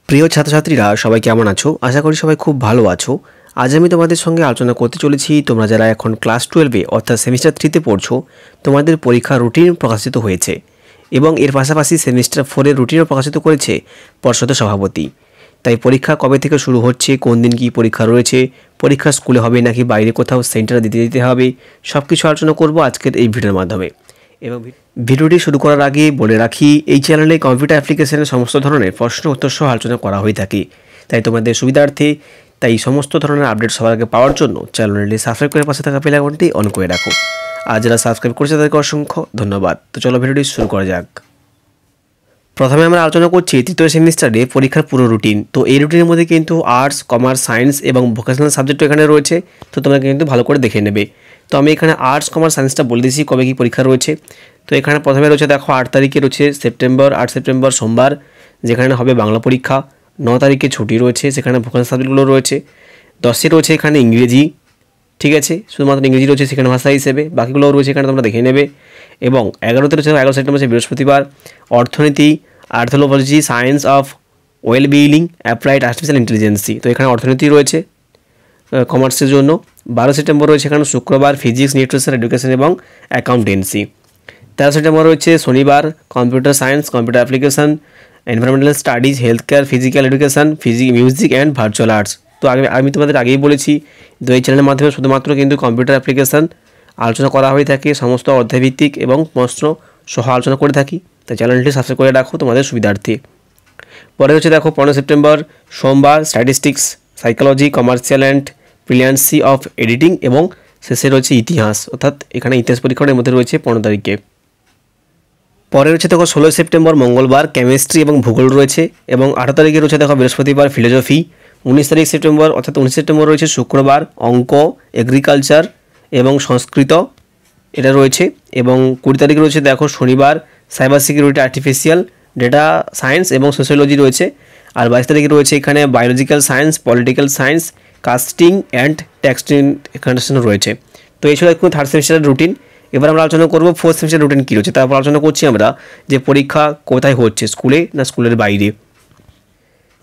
প্রিয় ছাত্রছাত্রীরা সবাই কেমন আছো? আশা করি সবাই খুব ভালো আছো। আজ আমি তোমাদের সঙ্গে আলোচনা করতে চলেছি তোমরা যারা এখন ক্লাস 12-এ অর্থাৎ সেমিস্টার 3-তে পড়ছো, তোমাদের পরীক্ষার রুটিন প্রকাশিত হয়েছে এবং এর পাশাপাশি সেমিস্টার 4-এর রুটিনও প্রকাশিত করেছে পর্ষদের সভাপতি। তাই পরীক্ষা কবে থেকে শুরু হচ্ছে, কোন দিন কী পরীক্ষা রয়েছে, পরীক্ষা স্কুলে হবে নাকি বাইরে কোথাও সেন্টারে দিতে হবে, সব কিছু আলোচনা করব আজকের এই ভিডিওর মাধ্যমে। এবং ভিডিওটি শুরু করার আগে বলে রাখি, এই চ্যানেলে কম্পিউটার অ্যাপ্লিকেশনের সমস্ত ধরনের প্রশ্ন উত্তর সহ আলোচনা করা হয়ে থাকে। তাই তোমাদের সুবিধার্থে সমস্ত ধরনের আপডেট সবার আগে পাওয়ার জন্য চ্যানেলটি সাবস্ক্রাইব করে পাশে থাকা বেল আইকনটি অন করে রাখো। আর যারা সাবস্ক্রাইব করেছে তাদেরকে অসংখ্য ধন্যবাদ। তো চলো ভিডিওটি শুরু করা যাক। প্রথমে আমরা আলোচনা করছি তৃতীয় সেমিস্টারে পরীক্ষার পুরো রুটিন। তো এই রুটিনের মধ্যে কিন্তু আর্টস, কমার্স, সায়েন্স এবং ভোকেশনাল সাবজেক্টও এখানে রয়েছে। তো তোমরা কিন্তু ভালো করে দেখে নেবে। তো আমি এখানে আর্টস, কমার্স, সায়েন্সটা বলে দিয়েছি কবে কী পরীক্ষা রয়েছে। তো এখানে প্রথমে রয়েছে দেখো 8 তারিখে রয়েছে সেপ্টেম্বর, 8 সেপ্টেম্বর সোমবার, যেখানে হবে বাংলা পরীক্ষা। 9 তারিখে ছুটি রয়েছে, সেখানে ভোকেশনাল সাবজেক্টগুলো রয়েছে। 10-এ রয়েছে এখানে ইংরেজি, ঠিক আছে, শুধুমাত্র ইংরেজি রয়েছে সেখানে ভাষা হিসেবে, বাকিগুলোও রয়েছে এখানে তোমরা দেখে নেবে। এবং 11-তে রয়েছে 11 সেপ্টেম্বর হচ্ছে বৃহস্পতিবার, অর্থনীতি, orthology, science of wellbeing, applied artificial intelligence. তো এখানে অর্থনীতি রয়েছে কমার্সের জন্য। 12 সেপ্টেম্বর রয়েছে এখানে শুক্রবার, ফিজিক্স, নিউট্রিশন, এডুকেশন এবং অ্যাকাউন্টেন্সি। 13 সেপ্টেম্বর রয়েছে শনিবার, computer science, computer application, environmental studies, health care, physical education, music and virtual arts. তো আমি তোমাদের আগেই বলেছি, তো এই চ্যানেলের মাধ্যমে শুধুমাত্র কিন্তু কম্পিউটার অ্যাপ্লিকেশান আলোচনা করা হয়ে থাকে, সমস্ত অধ্যায়ভিত্তিক এবং প্রশ্ন সহ আলোচনা করে থাকি। তাই চ্যানেলটি সাবস্ক্রাইব করে রাখো তোমাদের সুবিধার্থে। পরে হচ্ছে দেখো 15 সেপ্টেম্বর সোমবার, statistics, psychology, commercial and brilliancy of editing এবং শেষে রয়েছে ইতিহাস, অর্থাৎ এখানে ইতিহাস পরীক্ষার মধ্যে রয়েছে 15 তারিখে। পরে রয়েছে দেখো 16 সেপ্টেম্বর মঙ্গলবার, কেমিস্ট্রি এবং ভূগোল রয়েছে। এবং 18 তারিখে রয়েছে দেখো বৃহস্পতিবার, ফিলোজফি। 19 তারিখ সেপ্টেম্বর অর্থাৎ 19 সেপ্টেম্বর রয়েছে শুক্রবার, অঙ্ক, এগ্রিকালচার এবং সংস্কৃত এটা রয়েছে। এবং 20 তারিখে রয়েছে দেখো শনিবার, cyber security, artificial data science এবং সোশ্যোলজি রয়েছে। আর 22 তারিখে রয়েছে এখানে biological science, political science, casting and texting condition রয়েছে। তো এই ছিল একটু থার্ড সেমিস্টারের রুটিন। এবার আমরা আলোচনা করবো ফোর্থ সেমিস্টার রুটিন কী রয়েছে। তারপর আলোচনা করছি আমরা যে পরীক্ষা কোথায় হচ্ছে, স্কুলে না স্কুলের বাইরে।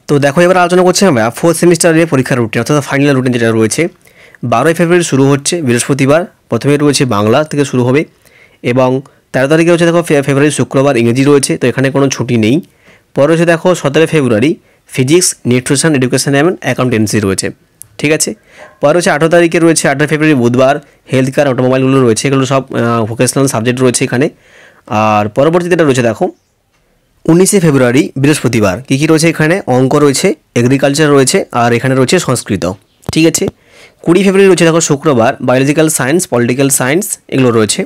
তো দেখো এবার আলোচনা করছি আমরা ফোর্থ সেমিস্টারের পরীক্ষার রুটিন, অর্থাৎ ফাইনাল রুটিন যেটা রয়েছে। 12 ফেব্রুয়ারি শুরু হচ্ছে বৃহস্পতিবার, প্রথমে রয়েছে বাংলা থেকে শুরু হবে। এবং 13 তারিখে রয়েছে দেখো ফেব্রুয়ারি শুক্রবার, ইংরেজি রয়েছে, তো এখানে কোনো ছুটি নেই। পরে রয়েছে দেখো 17 ফেব্রুয়ারি ফিজিক্স, নিউট্রিশন, এডুকেশন এবং অ্যাকাউন্টেন্সি রয়েছে, ঠিক আছে। পরে হচ্ছে 18 তারিখে রয়েছে 18 ফেব্রুয়ারি বুধবার, হেলথ কেয়ার, অটোমোবাইলগুলো রয়েছে, এগুলো সব ভোকেশনাল সাবজেক্ট রয়েছে এখানে। আর পরবর্তী যেটা রয়েছে দেখো 19 ফেব্রুয়ারি বৃহস্পতিবার, কী কী রয়েছে এখানে, অঙ্ক রয়েছে, এগ্রিকালচার রয়েছে, আর এখানে রয়েছে সংস্কৃত, ঠিক আছে। 20 ফেব্রুয়ারি রয়েছে দেখো শুক্রবার, বায়োলজিক্যাল সায়েন্স, পলিটিক্যাল সায়েন্স এগুলো রয়েছে।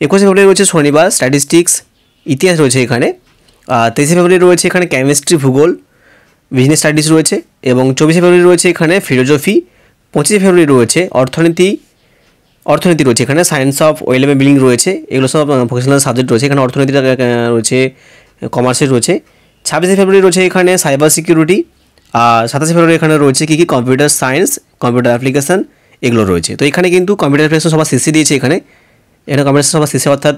21 ফেব্রুয়ারি রয়েছে শনিবার, স্ট্যাটিস্টিক্স, ইতিহাস রয়েছে এখানে। আর 23 ফেব্রুয়ারি রয়েছে এখানে কেমিস্ট্রি, ভূগোল, বিজনেস স্টাডিজ রয়েছে। এবং 24 ফেব্রুয়ারি রয়েছে এখানে ফিলোজফি। 25 ফেব্রুয়ারি রয়েছে অর্থনীতি রয়েছে এখানে, সায়েন্স অফ ওয়েলবিইং রয়েছে, এগুলো সব ভোকেশনাল সাবজেক্ট রয়েছে এখানে। অর্থনীতিটা রয়েছে কমার্সের রয়েছে। 26 ফেব্রুয়ারি রয়েছে এখানে সাইবার সিকিউরিটি। আর 27 ফেব্রুয়ারি এখানে রয়েছে কী কম্পিউটার সায়েন্স, কম্পিউটার অ্যাপ্লিকেশান এগুলো রয়েছে। তো এখানে কিন্তু কম্পিউটার অ্যাপ্লিকেশন সবার শেষে দিয়েছে এখানে কম্পিউটার সবার শেষে, অর্থাৎ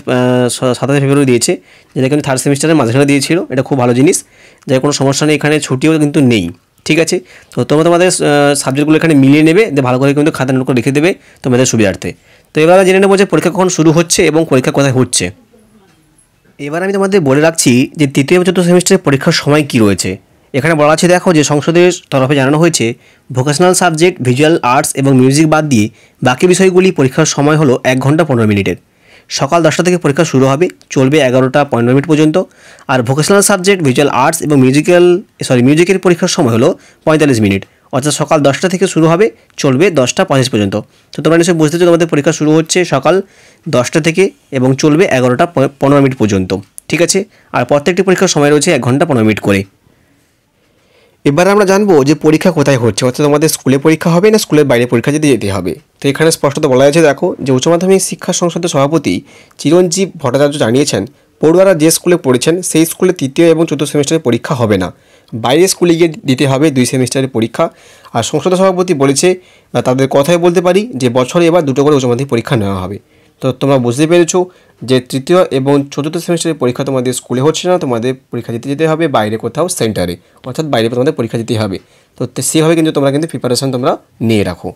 27 ফেব্রুয়ারি দিয়েছে, যেটা কিন্তু থার্ড সেমিস্টারের মাঝখানে দিয়েছিল। এটা খুব ভালো জিনিস, যার কোনো সমস্যা নেই, এখানে ছুটিও কিন্তু নেই, ঠিক আছে। তো তোমরা তোমাদের সাবজেক্টগুলো এখানে মিলিয়ে নেবে, ভালো করে কিন্তু খাতা নোট করে লিখে দেবে তোমাদের সুবিধার্থে। তো এবার জেনে নেবো যে পরীক্ষা কখন শুরু হচ্ছে এবং পরীক্ষা কোথায় হচ্ছে। এবার আমি তোমাদের বলে রাখছি যে তৃতীয় এবং চতুর্থ সেমিস্টারের পরীক্ষার সময় কী রয়েছে। এখানে বলা আছে দেখো যে সংসদের তরফে জানানো হয়েছে ভোকেশনাল সাবজেক্ট, ভিজুয়াল আর্টস এবং মিউজিক বাদ দিয়ে বাকি বিষয়গুলি পরীক্ষার সময় হলো 1 ঘন্টা 15 মিনিটের। সকাল 10টা থেকে পরীক্ষা শুরু হবে, চলবে 11টা 15 মিনিট পর্যন্ত। আর ভোকেশনাল সাবজেক্ট, ভিজুয়াল আর্টস এবং মিউজিকের পরীক্ষার সময় হলো 45 মিনিট, অর্থাৎ সকাল 10টা থেকে শুরু হবে, চলবে 10টা 25 পর্যন্ত। তো তোমরা নিশ্চয়ই বুঝতে চাও তোমাদের পরীক্ষা শুরু হচ্ছে সকাল 10টা থেকে এবং চলবে 11টা 15 মিনিট পর্যন্ত, ঠিক আছে। আর প্রত্যেকটি পরীক্ষার সময় রয়েছে 1 ঘন্টা 15 মিনিট করে। এবার আমরা জানবো যে পরীক্ষা কোথায় হচ্ছে, অর্থাৎ তোমাদের স্কুলে পরীক্ষা হবে না স্কুলের বাইরে পরীক্ষা যেতে হবে। তো এখানে স্পষ্টত বলা আছে দেখো যে উচ্চ মাধ্যমিক শিক্ষা সংসদের সভাপতি চিরঞ্জীব ভট্টাচার্য জানিয়েছেন, পড়ুয়ারা যে স্কুলে পড়েছেন সেই স্কুলে তৃতীয় এবং চতুর্থ সেমিস্টারের পরীক্ষা হবে না, বাইরে স্কুলে গিয়ে দিতে হবে 2 সেমিস্টারের পরীক্ষা। আর সংসদের সভাপতি বলেছে, তাদের কথাই বলতে পারি যে বছরে এবার 2টো করে উচ্চ মাধ্যমিক পরীক্ষা নেওয়া হবে। তো তোমরা বুঝতে পেরেছো যে তৃতীয় এবং চতুর্থ সেমিস্টারের পরীক্ষা তোমাদের স্কুলে হচ্ছে না, তোমাদের পরীক্ষা দিতে যেতে হবে বাইরে কোথাও সেন্টারে, অর্থাৎ বাইরে তোমাদের পরীক্ষা দিতে হবে। তো সেভাবে কিন্তু তোমরা কিন্তু প্রিপারেশন তোমরা নিয়ে রাখো।